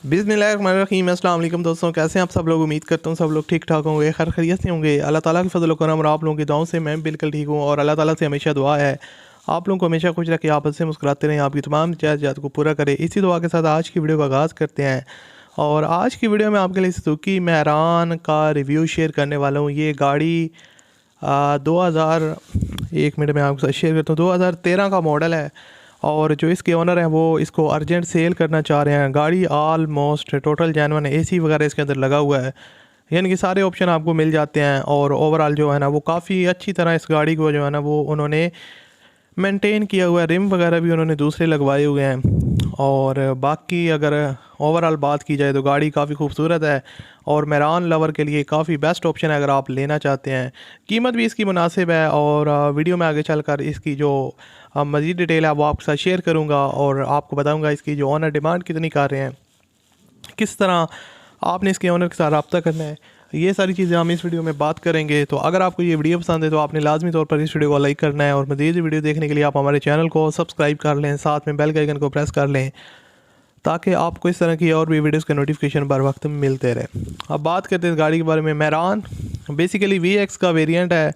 बिस्मिल्लाहिर्रहमानिर्रहीम। अस्सलाम वालेकुम दोस्तों, कैसे हैं आप सब लोग। उम्मीद करता हूँ सब लोग ठीक ठाक होंगे, खैर खैरियत से होंगे। अल्लाह ताला की फजल करम और आप लोगों की दुआओं से मैं बिल्कुल ठीक हूँ। और अल्लाह ताला से हमेशा दुआ है आप लोगों को हमेशा खुश रखे, आपस से मुस्कुराते रहें, आपकी तमाम चाहत को पूरा करें। इसी दुआ के साथ आज की वीडियो का आगाज़ करते हैं। और आज की वीडियो में आपके लिए सुजुकी मैरान का रिव्यू शेयर करने वाला हूँ। ये गाड़ी 2000 एक मिनट में आपके साथ शेयर करता हूँ, 2013 का मॉडल है। और जो इसके ओनर हैं वो इसको अर्जेंट सेल करना चाह रहे हैं। गाड़ी ऑलमोस्ट टोटल जेन्युइन है, एसी वगैरह इसके अंदर लगा हुआ है, यानी कि सारे ऑप्शन आपको मिल जाते हैं। और ओवरऑल जो है ना वो काफ़ी अच्छी तरह इस गाड़ी को जो है ना वो उन्होंने मेंटेन किया हुआ है। रिम वगैरह भी उन्होंने दूसरे लगवाए हुए हैं। और बाकी अगर ओवरऑल बात की जाए तो गाड़ी काफ़ी खूबसूरत है और मैरान लवर के लिए काफ़ी बेस्ट ऑप्शन है अगर आप लेना चाहते हैं। कीमत भी इसकी मुनासिब है। और वीडियो में आगे चलकर इसकी जो मज़ीद डिटेल है वो आपके साथ शेयर करूँगा और आपको बताऊँगा इसकी जो ऑनर डिमांड कितनी कर रहे हैं, किस तरह आपने इसके ऑनर के साथ रब्ता करना है, ये सारी चीज़ें हम इस वीडियो में बात करेंगे। तो अगर आपको ये वीडियो पसंद है तो आपने लाजमी तौर पर इस वीडियो को लाइक करना है और मज़ीद वीडियो देखने के लिए आप हमारे चैनल को सब्सक्राइब कर लें, साथ में बेल के आइकन को प्रेस कर लें ताकि आपको इस तरह की और भी वीडियोस के नोटिफिकेशन बर वक्त मिलते रहे। अब बात करते हैं इस गाड़ी के बारे में। मैरान बेसिकली VX का वेरिएंट है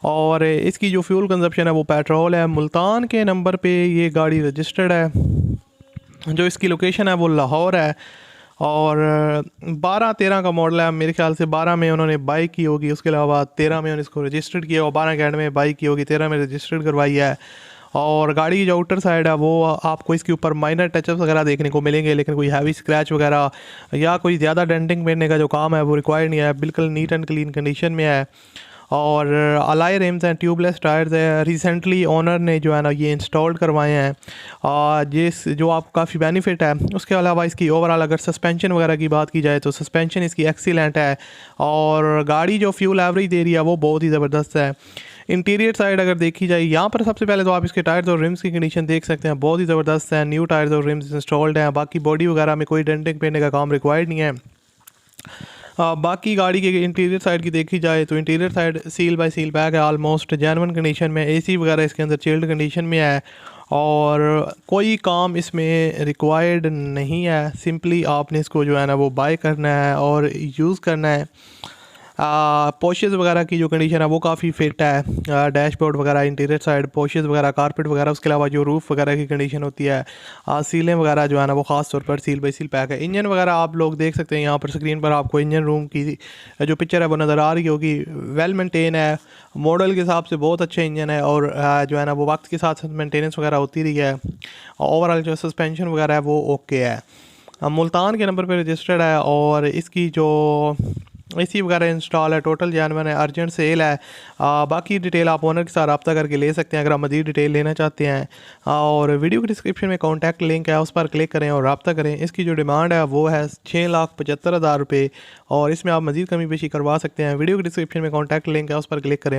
और इसकी जो फ्यूल कंजप्शन है वो पेट्रोल है। मुल्तान के नंबर पे ये गाड़ी रजिस्टर्ड है। जो इसकी लोकेशन है वो लाहौर है और 12-13 का मॉडल है। मेरे ख्याल से 12 में उन्होंने बाई की होगी, उसके अलावा 13 में उन्होंने इसको रजिस्टर्ड किया और 12 के एंड में बाई की होगी, 13 में रजिस्टर्ड करवाई है। और गाड़ी की जो आउटर साइड है वो आपको इसके ऊपर माइनर टचअप्स वगैरह देखने को मिलेंगे, लेकिन कोई हैवी स्क्रैच वगैरह या कोई ज़्यादा डेंटिंग करने का जो काम है वो रिक्वायर्ड नहीं है, बिल्कुल नीट एंड क्लीन कंडीशन में है। और अलाई रिम्स हैं, ट्यूबलेस टायर्स है। रिसेंटली ओनर ने जो है ना ये इंस्टॉल करवाए हैं और जिस जो आपको काफ़ी बेनिफिट है। उसके अलावा इसकी ओवरऑल अगर सस्पेंशन वगैरह की बात की जाए तो सस्पेंशन इसकी एक्सीलेंट है और गाड़ी जो फ्यूल एवरेज दे रही है वो बहुत ही ज़बरदस्त है। इंटीरियर साइड अगर देखी जाए यहाँ पर सबसे पहले तो आप इसके टायर्स और रिम्स की कंडीशन देख सकते हैं, बहुत ही ज़बरदस्त है। न्यू टायर्स और रिम्स इंस्टॉल्ड हैं। बाकी बॉडी वगैरह में कोई डेंटिंग पेंटने का काम रिक्वायर्ड नहीं है। बाकी गाड़ी के इंटीरियर साइड की देखी जाए तो interior side seal by seal bag है, ऑलमोस्ट जेन्युइन कंडीशन में। एसी वगैरह इसके अंदर चिल्ड कंडीशन में है और कोई काम इसमें रिक्वायर्ड नहीं है। सिंपली आपने इसको जो है ना वो बाय करना है और यूज़ करना है। पोशेज़ वगैरह की जो कंडीशन है वो काफ़ी फिट है। डैशबोर्ड वगैरह, इंटीरियर साइड, पोशेज़ वगैरह, कारपेट वगैरह, उसके अलावा जो रूफ़ वगैरह की कंडीशन होती है, सीलें वगैरह जो है ना वो ख़ास तौर पर सील बाई सील पैक है। इंजन वगैरह आप लोग देख सकते हैं यहाँ पर स्क्रीन पर आपको इंजन रूम की जो पिक्चर है वो नज़र आ रही होगी। वेल मेंटेन है, मॉडल के हिसाब से बहुत अच्छा इंजन है और जो है ना वो वक्त के साथ साथ मेंटेनेंस वगैरह होती रही है। ओवरऑल जो सस्पेंशन वगैरह है वो ओके है। मुल्तान के नंबर पर रजिस्टर्ड है और इसकी जो एसी वगैरह इंस्टॉल है, टोटल जेन्युइन है, अर्जेंट सेल है। बाकी डिटेल आप ओनर के साथ रब्ता करके ले सकते हैं अगर आप मज़ीद डिटेल लेना चाहते हैं। और वीडियो के डिस्क्रिप्शन में कॉन्टैक्ट लिंक है, उस पर क्लिक करें और रब्ता करें। इसकी जो डिमांड है वो है 6,75,000 रुपये और इसमें आप मज़ीद कमी पेशी करवा सकते हैं। वीडियो के डिस्क्रिप्शन में कॉन्टैक्ट लिंक है, उस पर क्लिक करें।